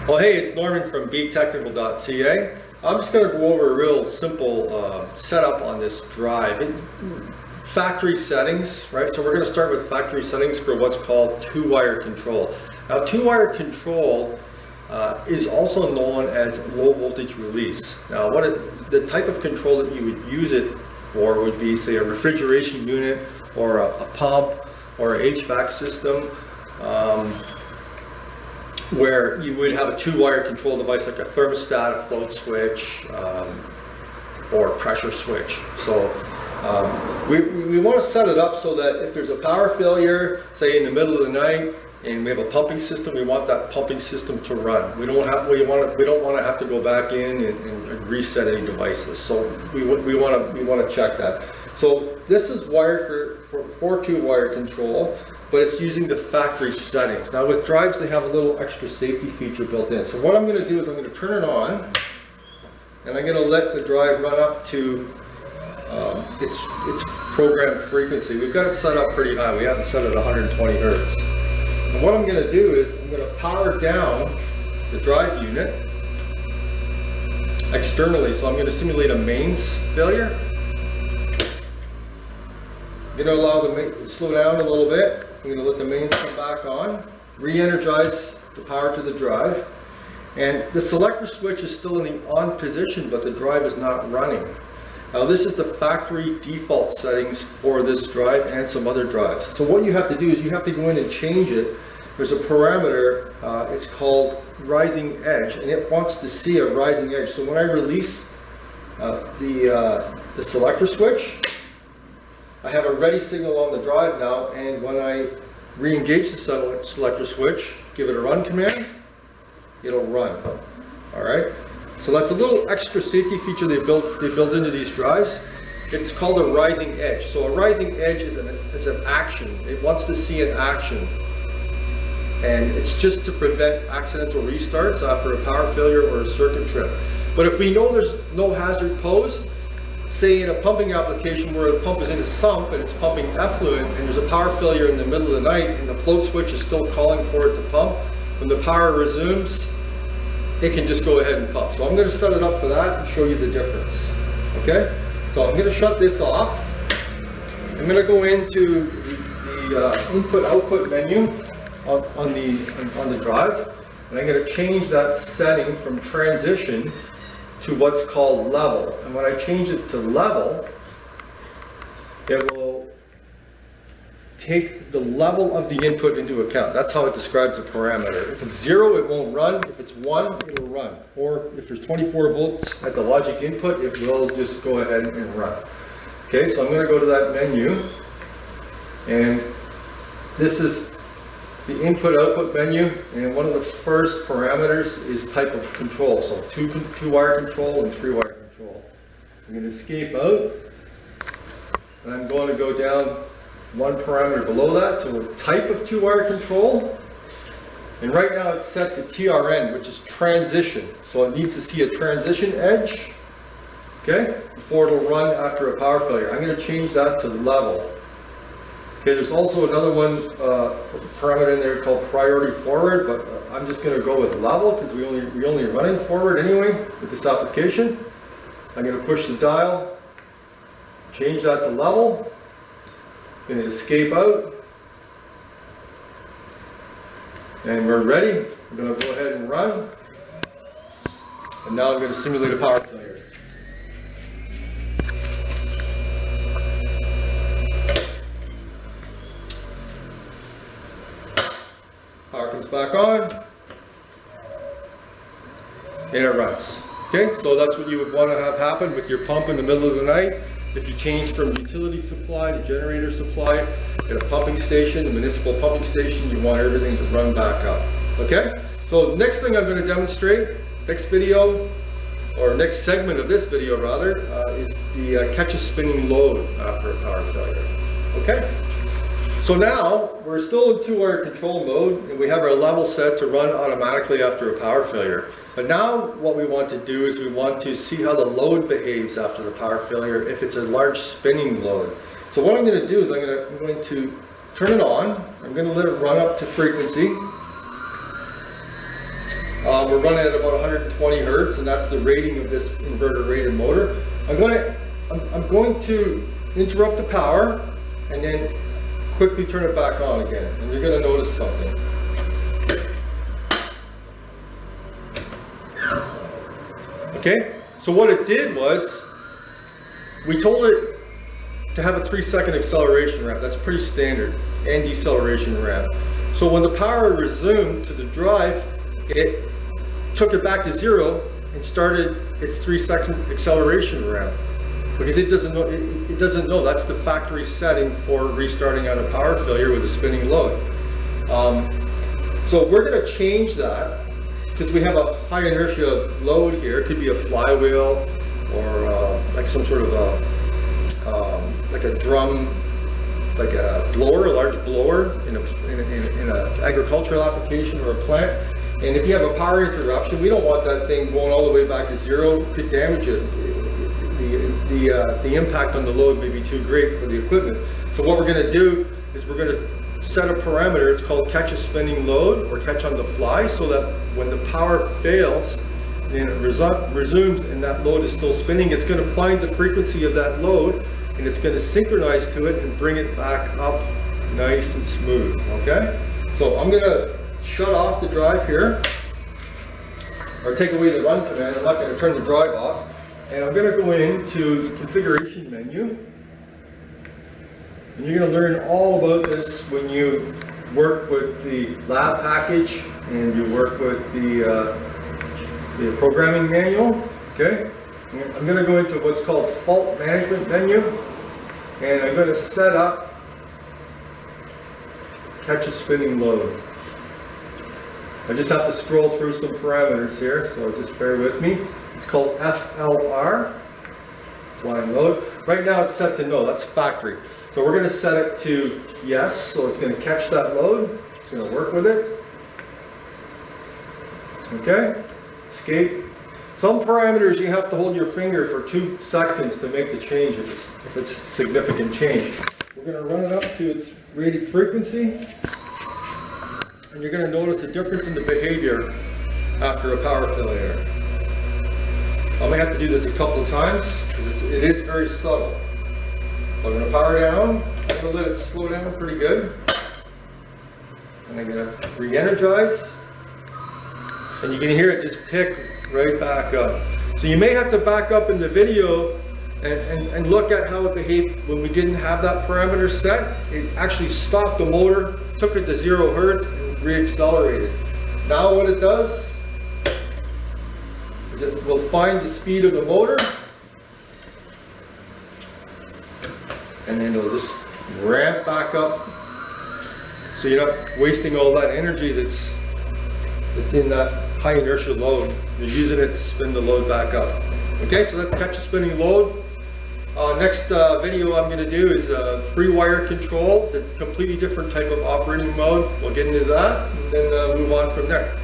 Well, hey, it's Norman from betechnical.ca. I'm just going to go over a real simple setup on this drive. Factory settings, right? So we're going to start with factory settings for what's called two-wire control. Now, two-wire control is also known as low voltage release. Now, the type of control that you would use it for would be, say, a refrigeration unit or a pump or an HVAC system, where you would have a two-wire control device like a thermostat, a float switch, or a pressure switch. So we want to set it up so that if there's a power failure, say in the middle of the night, and we have a pumping system, we want that pumping system to run. We don't want to have to go back in and reset any devices. So we want to check that. So this is wired for two-wire control, but it's using the factory settings. Now with drives, they have a little extra safety feature built in. So what I'm going to do is I'm going to turn it on, and I'm going to let the drive run up to its programmed frequency. We've got it set up pretty high. We have it set at 120 hertz. And what I'm going to do is I'm going to power down the drive unit externally. So I'm going to simulate a mains failure. I'm going to allow the mains to slow down a little bit. I'm going to let the mains come back on, re-energize the power to the drive, and the selector switch is still in the on position, but the drive is not running. Now this is the factory default settings for this drive and some other drives. So what you have to do is you have to go in and change it. There's a parameter, it's called rising edge, and it wants to see a rising edge. So when I release the selector switch, I have a ready signal on the drive now, and when I re-engage the selector switch, give it a run command, it'll run. All right. So that's a little extra safety feature they built into these drives. It's called a rising edge. So a rising edge is an action. It wants to see an action, and it's just to prevent accidental restarts after a power failure or a circuit trip. But if we know there's no hazard posed, say in a pumping application where the pump is in a sump and it's pumping effluent and there's a power failure in the middle of the night and the float switch is still calling for it to pump, when the power resumes, it can just go ahead and pump. So I'm going to set it up for that and show you the difference. Okay? So I'm going to shut this off. I'm going to go into the input-output menu on the drive, and I'm going to change that setting from transition to what's called level. And when I change it to level, it will take the level of the input into account. That's how it describes the parameter. If it's 0, it won't run. If it's 1, it'll run. Or if there's 24 volts at the logic input, it will just go ahead and run. Okay, so I'm going to go to that menu, and this is the input-output menu, and one of the first parameters is type of control. So two-wire control and three-wire control. I'm going to escape out, and I'm going to go down one parameter below that to a type of two-wire control. And right now it's set to TRN, which is transition. So it needs to see a transition edge, okay, before it'll run after a power failure. I'm going to change that to level. Okay, there's also another one, parameter in there called priority forward, but I'm just going to go with level because we only running forward anyway with this application. I'm going to push the dial, change that to level, going to escape out, and we're ready. I'm going to go ahead and run, and now I'm going to simulate a power failure. Power comes back on, and it runs. Okay, so that's what you would want to have happen with your pump in the middle of the night. If you change from utility supply to generator supply at a pumping station, a municipal pumping station, you want everything to run back up. Okay, so next thing I'm going to demonstrate, next video, or next segment of this video rather, is the catch a spinning load after a power failure. Okay. So now, we're still in two-wire control mode, and we have our level set to run automatically after a power failure. But now what we want to do is we want to see how the load behaves after the power failure if it's a large spinning load. So what I'm going to do is I'm going to turn it on. I'm going to let it run up to frequency. We're running at about 120 hertz, and that's the rating of this inverter rated motor. I'm going to interrupt the power and then quickly turn it back on again, and you're going to notice something. Okay, so what it did was, we told it to have a 3-second acceleration ramp. That's pretty standard, and deceleration ramp. So when the power resumed to the drive, it took it back to 0 and started its 3-second acceleration ramp, because it doesn't know that's the factory setting for restarting on a power failure with a spinning load. So we're going to change that, because we have a high inertia load here. It could be a flywheel or like some sort of like a drum, like a blower, a large blower in an agricultural application or a plant. And if you have a power interruption, we don't want that thing going all the way back to 0. It could damage it. The impact on the load may be too great for the equipment. So what we're going to do is we're going to set a parameter. It's called catch a spinning load, or catch on the fly, so that when the power fails and it resumes and that load is still spinning, it's going to find the frequency of that load and it's going to synchronize to it and bring it back up nice and smooth. Okay, so I'm going to shut off the drive here, or take away the run command. I'm not going to turn the drive off, and I'm going to go into the configuration menu. And you're going to learn all about this when you work with the lab package and you work with the programming manual. Okay, I'm going to go into what's called fault management menu, and I'm going to set up catch a spinning load. I just have to scroll through some parameters here, so just bear with me. It's called FLR, flying load. Right now it's set to no, that's factory. So we're going to set it to yes, so it's going to catch that load. It's going to work with it. Okay, escape. Some parameters you have to hold your finger for 2 seconds to make the change if it's a significant change. We're going to run it up to its rated frequency, and you're going to notice a difference in the behavior after a power failure. I may have to do this a couple of times because it is very subtle. I'm going to power down. I'm going to let it slow down pretty good. And I'm going to re-energize. And you can hear it just pick right back up. So you may have to back up in the video and look at how it behaved when we didn't have that parameter set. It actually stopped the motor, took it to 0 hertz, and re-accelerated. Now what it does is it will find the speed of the motor, and then it'll just ramp back up, so you're not wasting all that energy that's in that high inertia load. You're using it to spin the load back up. Okay, so that's catch a spinning load. Next video I'm going to do is free wire control. It's a completely different type of operating mode. We'll get into that and then move on from there.